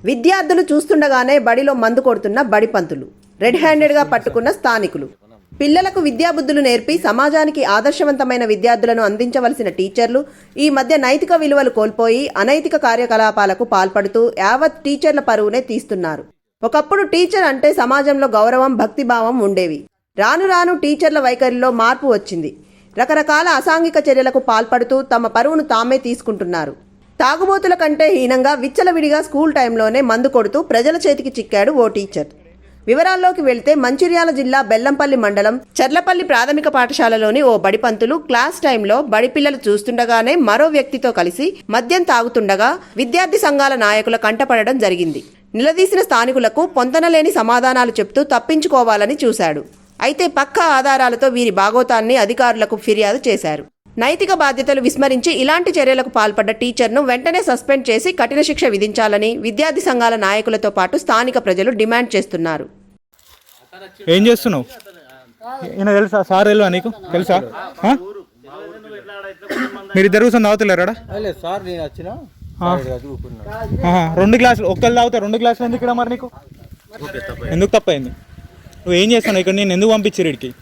విద్యార్థులు చూస్తుండగానే బడిలో మందు కొడుతున్న బడిపంతులు, రెడ్ హ్యాండెడ్గా పట్టుకున్న స్థానికులు, పిల్లలకు విద్యాబుద్ధులు నేర్పి సమాజానికి ఆదర్శవంతమైన విద్యార్థులను అందించవలసిన టీచర్లు ఈ మధ్య నైతిక విలువలు కోల్పోయి అనైతిక కార్యకలాపాలకు పాల్పడుతూ యావత్ టీచర్ల పరువునే తీస్తున్నారు. ఒకప్పుడు టీచర్ అంటే సమాజంలో గౌరవం, భక్తిభావం ఉండేవి. రాను రాను టీచర్ల వైఖరిలో మార్పు వచ్చింది. రకరకాల అసాంఘిక చర్యలకు పాల్పడుతూ తమ పరువును తామే తీసుకుంటున్నారు. తాగుబోతుల కంటే హీనంగా విచ్చలవిడిగా స్కూల్ టైంలోనే మందు కొడుతూ ప్రజల చేతికి చిక్కాడు ఓ టీచర్. వివరాల్లోకి వెళ్తే మంచిర్యాల జిల్లా బెల్లంపల్లి మండలం చర్లపల్లి ప్రాథమిక పాఠశాలలోని ఓ బడిపంతులు క్లాస్ టైంలో బడి పిల్లలు చూస్తుండగానే మరో వ్యక్తితో కలిసి మద్యం తాగుతుండగా విద్యార్థి సంఘాల నాయకుల కంటపడడం జరిగింది. నిలదీసిన స్థానికులకు పొంతనలేని సమాధానాలు చెప్తూ తప్పించుకోవాలని చూశాడు. అయితే పక్కా ఆధారాలతో వీరి బాగోతాన్ని అధికారులకు ఫిర్యాదు చేశారు. నైతిక బాధ్యతలు విస్మరించి ఇలాంటి చర్యలకు పాల్పడ్డ టీచర్ను వెంటనే సస్పెండ్ చేసి కఠిన శిక్ష విధించాలని విద్యార్థి సంఘాల నాయకులతో పాటు స్థానిక ప్రజలు డిమాండ్ చేస్తున్నారు. ఏం చేస్తున్నావు? తెలుసా సార్? తెలుసా నీకు? తెలుసా? మీరిద్దరు కూర్చొని తాగుతలేరా? రెండు గ్లాసులు ఒక్కళ్ళు తాగుతా. రెండు గ్లాసులు ఎందుకు ఇక్కడ మరి నీకు? ఎందుకు తప్పైంది? నువ్వు ఏం చేస్తున్నావు ఇక్కడ? నేను ఎందుకు పంపించారు ఇక్కడికి?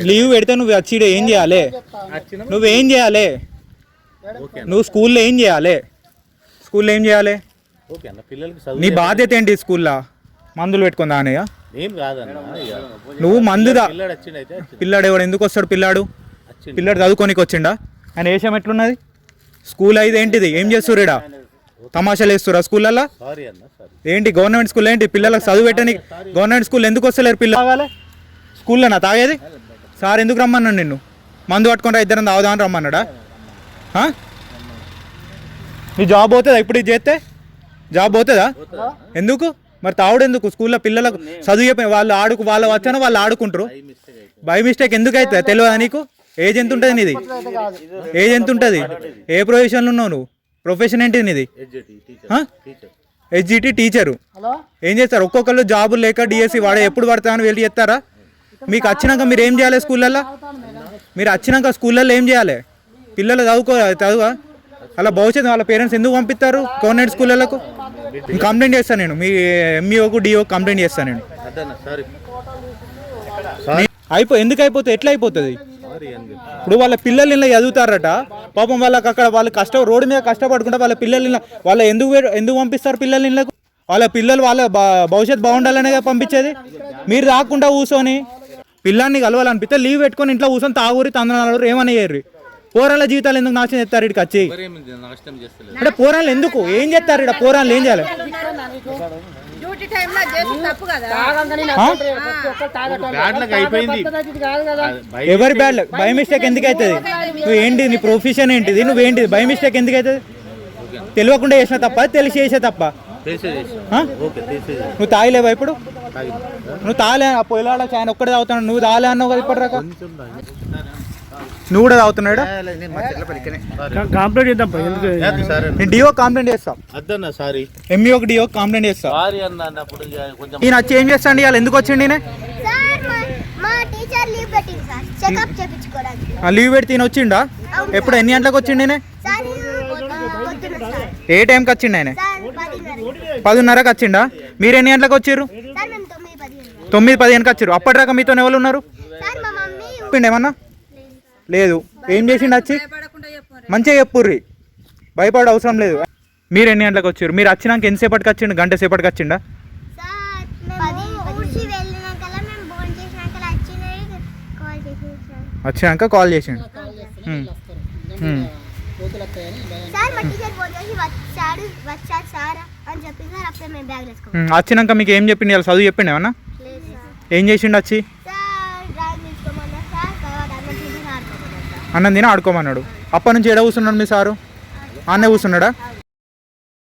లీవ్ పెడితే నువ్వు వచ్చి ఏం చేయాలి? నువ్వేం చేయాలి? నువ్వు స్కూల్లో ఏం చేయాలి? స్కూల్లో ఏం చేయాలి? నీ బాధ్యత ఏంటి? స్కూల్లో మందులు పెట్టుకుందా అన్నయ్య? నువ్వు మందుదా? పిల్లాడు ఎవడు ఎందుకు వస్తాడు? పిల్లాడు చదువుకోనికి వచ్చిండా? ఆయన వేషం ఎట్లున్నది? స్కూల్ అయితే ఏంటిది? ఏం చేస్తుర్రు ఇక్కడ? తమాషాలు వేస్తురా స్కూళ్ళల్లో? ఏంటి గవర్నమెంట్ స్కూల్ ఏంటి? పిల్లలకు చదువు పెట్టని గవర్నమెంట్ స్కూల్ ఎందుకు వస్తలేరు పిల్లలు? స్కూల్లో నా తాగేది? సార్ ఎందుకు రమ్మన్నాడు నిన్ను? మందు పట్టుకుంటా ఇద్దరం తాగుదామని రమ్మన్నాడా? నీ జాబ్ పోతుందా? ఇప్పుడు ఇది చేస్తే జాబ్ పోతుందా? ఎందుకు మరి తాగుడు ఎందుకు? స్కూల్లో పిల్లలకు చదువు చెప్పి వాళ్ళు వచ్చానో వాళ్ళు ఆడుకుంటారు. బై మిస్టేక్ ఎందుకు అవుతుంది? తెలియదా నీకు? ఏజ్ ఎంత ఉంటుంది నీది? ఏజ్ ఎంత ఉంటుంది? ఏ ప్రొఫెషన్లో ఉన్నావు నువ్వు? ప్రొఫెషన్ ఏంటిది నీది? HGT teacher. ఏం చేస్తారు? ఒక్కొక్కరు జాబులు లేక డిఎస్సి వాడే ఎప్పుడు పడతా అని వెళ్ళి చేస్తారా? మీకు వచ్చినాక మీరు ఏం చేయాలి? స్కూళ్ళల్లో మీరు వచ్చినాక స్కూళ్ళల్లో ఏం చేయాలి? పిల్లలు చదువా? అలా భవిష్యత్తు వాళ్ళ పేరెంట్స్ ఎందుకు పంపిస్తారు గవర్నమెంట్ స్కూళ్ళకు? కంప్లైంట్ చేస్తాను నేను. మీ ఎంఈఓకు డిఓ కంప్లైంట్ చేస్తాను నేను. ఎందుకు అయిపోతుంది? ఎట్లా అయిపోతుంది? ఇప్పుడు వాళ్ళ పిల్లలు ఇలా చదువుతారట పాపం. వాళ్ళకి అక్కడ వాళ్ళు రోడ్డు మీద కష్టపడుకుంటే వాళ్ళ పిల్లలు వాళ్ళ ఎందుకు పంపిస్తారు పిల్లలు ఇళ్ళకు? వాళ్ళ పిల్లలు వాళ్ళ భవిష్యత్తు బాగుండాలనే పంపించేది. మీరు రాకుండా కూర్చొని పిల్లాన్ని కలవాలనిపిస్తే లీవ్ పెట్టుకొని ఇంట్లో కూర్చొని తాగురి తందనాలు ఏమని చేయరు. పోరాళ్ళ జీవితాలు ఎందుకు నాశనం చేస్తారు? ఇక్కడికి వచ్చి అంటే పోరాళ్ళు ఎందుకు ఏం చేస్తారు? ఇక్కడ పోరాళ్ళు ఏం చేయాలి? ఎవరి బ్యాడ్ బై మిస్టేక్ ఎందుకు అవుతుంది? నువ్వు ఏంటి? నీ ప్రొఫెషన్ ఏంటిది? నువ్వేంటిది? బై మిస్టేక్ ఎందుకు అవుతుంది? తెలియకుండా చేసిన తప్ప తెలిసి చేసే తప్ప? నువ్వు తాగలేవా ఇప్పుడు? నువ్వు తాగలే పొలాడ ఆయన ఒక్కడే తాగుతున్నాడు. నువ్వు తాగలే అన్నావు కదా ఇప్పటిదాకా. నువ్వు కూడా తాగుతున్నాడు. నేను డిఓ కంప్లైంట్ చేస్తా. ఎంఈఓకి డిఓ కంప్లైంట్ చేస్తా. ఈయన వచ్చి ఏం చేస్తాండి? ఇవాళ ఎందుకు వచ్చిండి? లీవ్ పెట్టి ఈయన వచ్చిండా? ఎప్పుడు ఎన్ని గంటలకు వచ్చిండి? ఏ టైంకి వచ్చిండు ఆయన? 10:30కి వచ్చిండా? మీరు ఎన్ని గంటలకు వచ్చారు? 9:15కి వచ్చారు. అప్పటిదాకా మీతో ఎవరు ఉన్నారు? ఏమన్నా లేదు. ఏం చేసిండు వచ్చి? మంచిగా చెప్పుర్రి, భయపడే అవసరం లేదు. మీరు ఎన్ని గంటలకు వచ్చారు? మీరు వచ్చినాక ఎంతసేపటికి వచ్చిండు? గంట సేపటికి వచ్చిండా? వచ్చినాక కాల్ చేసిండు. వచ్చినాక మీకు ఏం చెప్పిండు? ఇలా చదువు చెప్పిండు ఏమన్నా? ఏం చేసిండు వచ్చి? అన్నం తిని ఆడుకోమన్నాడు. అప్పటి నుంచి ఎడ కూర్చున్నాడు మీ సారు? అన్నే కూర్చున్నాడా?